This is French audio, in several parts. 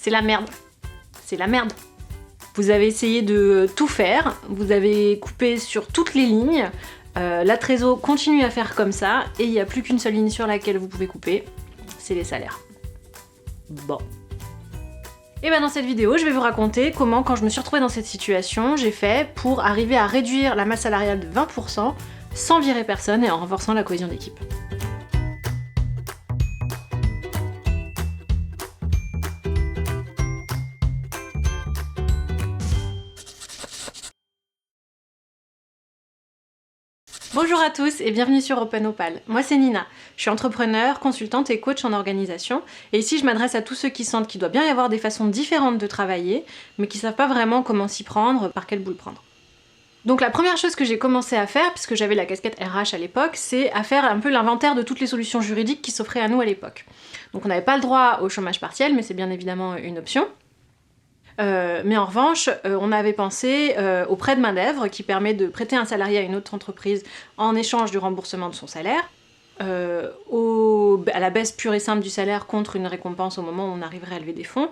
c'est la merde. C'est la merde. Vous avez essayé de tout faire, vous avez coupé sur toutes les lignes, la trésor continue à faire comme ça, et il n'y a plus qu'une seule ligne sur laquelle vous pouvez couper, c'est les salaires. Bon. Et ben dans cette vidéo, je vais vous raconter comment, quand je me suis retrouvée dans cette situation, j'ai fait pour arriver à réduire la masse salariale de 20% sans virer personne et en renforçant la cohésion d'équipe. Bonjour à tous et bienvenue sur Open Opal. Moi c'est Nina, je suis entrepreneur, consultante et coach en organisation et ici je m'adresse à tous ceux qui sentent qu'il doit bien y avoir des façons différentes de travailler mais qui savent pas vraiment comment s'y prendre, par quelle boule prendre. Donc la première chose que j'ai commencé à faire, puisque j'avais la casquette RH à l'époque, c'est à faire un peu l'inventaire de toutes les solutions juridiques qui s'offraient à nous à l'époque. Donc on n'avait pas le droit au chômage partiel, mais c'est bien évidemment une option. Mais en revanche, on avait pensé au prêt de main-d'œuvre qui permet de prêter un salarié à une autre entreprise en échange du remboursement de son salaire, à la baisse pure et simple du salaire contre une récompense au moment où on arriverait à lever des fonds,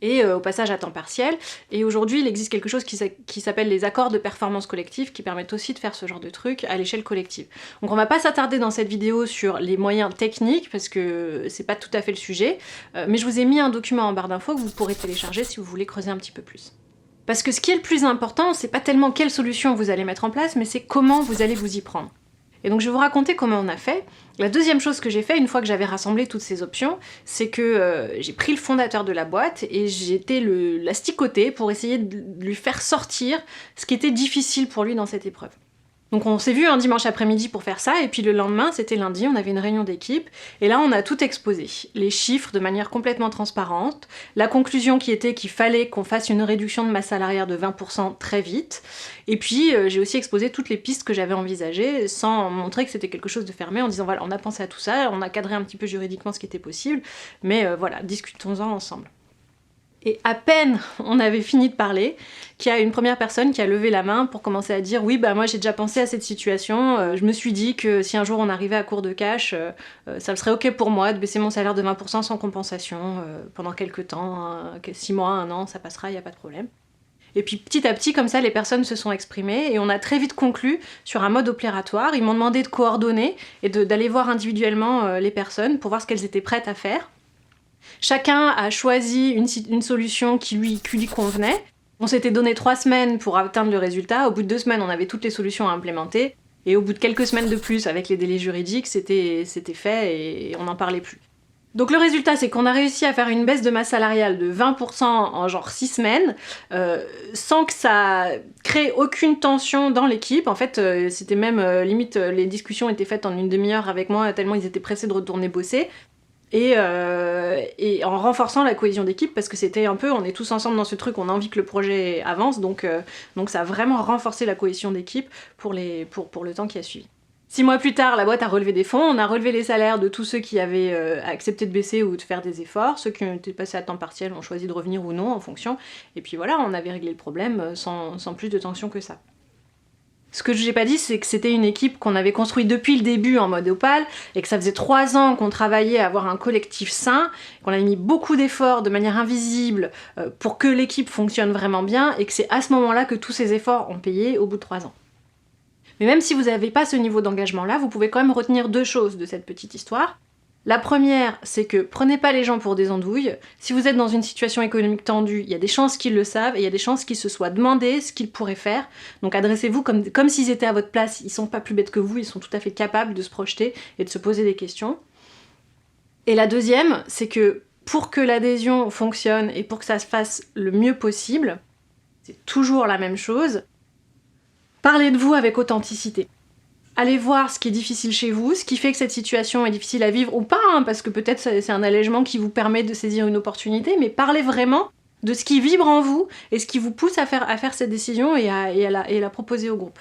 et au passage à temps partiel. Et aujourd'hui, il existe quelque chose qui s'appelle les accords de performance collective qui permettent aussi de faire ce genre de truc à l'échelle collective. Donc on va pas s'attarder dans cette vidéo sur les moyens techniques parce que c'est pas tout à fait le sujet, mais je vous ai mis un document en barre d'infos que vous pourrez télécharger si vous voulez creuser un petit peu plus. Parce que ce qui est le plus important, c'est pas tellement quelle solution vous allez mettre en place, mais c'est comment vous allez vous y prendre. Et donc je vais vous raconter comment on a fait. La deuxième chose que j'ai fait, une fois que j'avais rassemblé toutes ces options, c'est que j'ai pris le fondateur de la boîte et j'ai été l'asticoter pour essayer de lui faire sortir ce qui était difficile pour lui dans cette épreuve. Donc on s'est vu un dimanche après-midi pour faire ça, et puis le lendemain, c'était lundi, on avait une réunion d'équipe, et là on a tout exposé. Les chiffres de manière complètement transparente, la conclusion qui était qu'il fallait qu'on fasse une réduction de masse salariale de 20% très vite, et puis j'ai aussi exposé toutes les pistes que j'avais envisagées, sans montrer que c'était quelque chose de fermé, en disant voilà, on a pensé à tout ça, on a cadré un petit peu juridiquement ce qui était possible, mais voilà, discutons-en ensemble. Et à peine on avait fini de parler, qu'il y a une première personne qui a levé la main pour commencer à dire « Oui, bah moi j'ai déjà pensé à cette situation, je me suis dit que si un jour on arrivait à court de cash, ça serait ok pour moi de baisser mon salaire de 20% sans compensation pendant quelques temps, 6 mois, 1 an, ça passera, il n'y a pas de problème. » Et puis petit à petit, comme ça, les personnes se sont exprimées et on a très vite conclu sur un mode opératoire. Ils m'ont demandé de coordonner et d'aller voir individuellement les personnes pour voir ce qu'elles étaient prêtes à faire. Chacun a choisi une solution qui lui convenait. On s'était donné 3 semaines pour atteindre le résultat. Au bout de 2 semaines, on avait toutes les solutions à implémenter. Et au bout de quelques semaines de plus, avec les délais juridiques, c'était fait et on n'en parlait plus. Donc le résultat, c'est qu'on a réussi à faire une baisse de masse salariale de 20% en genre 6 semaines, sans que ça crée aucune tension dans l'équipe. En fait, c'était même limite, les discussions étaient faites en une demi-heure avec moi, tellement ils étaient pressés de retourner bosser. Et en renforçant la cohésion d'équipe, parce que c'était un peu, on est tous ensemble dans ce truc, on a envie que le projet avance, donc ça a vraiment renforcé la cohésion d'équipe pour le temps qui a suivi. 6 mois plus tard, la boîte a relevé des fonds, on a relevé les salaires de tous ceux qui avaient accepté de baisser ou de faire des efforts, ceux qui ont été passés à temps partiel ont choisi de revenir ou non en fonction, et puis voilà, on avait réglé le problème sans plus de tension que ça. Ce que j'ai pas dit, c'est que c'était une équipe qu'on avait construite depuis le début en mode Opal, et que ça faisait 3 ans qu'on travaillait à avoir un collectif sain, qu'on avait mis beaucoup d'efforts de manière invisible pour que l'équipe fonctionne vraiment bien, et que c'est à ce moment-là que tous ces efforts ont payé au bout de 3 ans. Mais même si vous n'avez pas ce niveau d'engagement-là, vous pouvez quand même retenir 2 choses de cette petite histoire. La première, c'est que prenez pas les gens pour des andouilles. Si vous êtes dans une situation économique tendue, il y a des chances qu'ils le savent et il y a des chances qu'ils se soient demandé ce qu'ils pourraient faire. Donc adressez-vous comme s'ils étaient à votre place. Ils sont pas plus bêtes que vous, ils sont tout à fait capables de se projeter et de se poser des questions. Et la deuxième, c'est que pour que l'adhésion fonctionne et pour que ça se fasse le mieux possible, c'est toujours la même chose, parlez de vous avec authenticité. Allez voir ce qui est difficile chez vous, ce qui fait que cette situation est difficile à vivre ou pas, hein, parce que peut-être c'est un allègement qui vous permet de saisir une opportunité, mais parlez vraiment de ce qui vibre en vous et ce qui vous pousse à faire cette décision et à la proposer au groupe.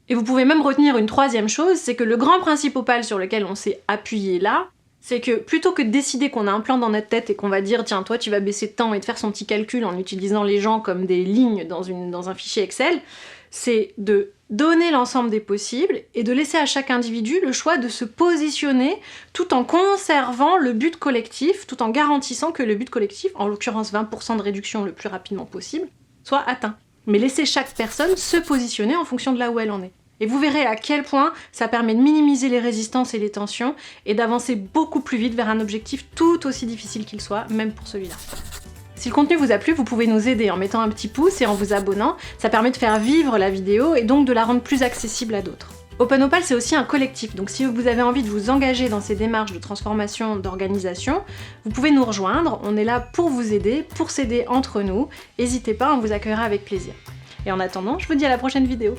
Et vous pouvez même retenir une 3e chose, c'est que le grand principe Opal sur lequel on s'est appuyé là, c'est que plutôt que de décider qu'on a un plan dans notre tête et qu'on va dire tiens toi tu vas baisser de temps et de faire son petit calcul en utilisant les gens comme des lignes dans un fichier Excel, c'est de donner l'ensemble des possibles et de laisser à chaque individu le choix de se positionner tout en conservant le but collectif, tout en garantissant que le but collectif, en l'occurrence 20% de réduction le plus rapidement possible, soit atteint. Mais laisser chaque personne se positionner en fonction de là où elle en est. Et vous verrez à quel point ça permet de minimiser les résistances et les tensions et d'avancer beaucoup plus vite vers un objectif tout aussi difficile qu'il soit, même pour celui-là. Si le contenu vous a plu, vous pouvez nous aider en mettant un petit pouce et en vous abonnant. Ça permet de faire vivre la vidéo et donc de la rendre plus accessible à d'autres. Open Opal, c'est aussi un collectif, donc si vous avez envie de vous engager dans ces démarches de transformation d'organisation, vous pouvez nous rejoindre. On est là pour vous aider, pour s'aider entre nous. N'hésitez pas, on vous accueillera avec plaisir. Et en attendant, je vous dis à la prochaine vidéo.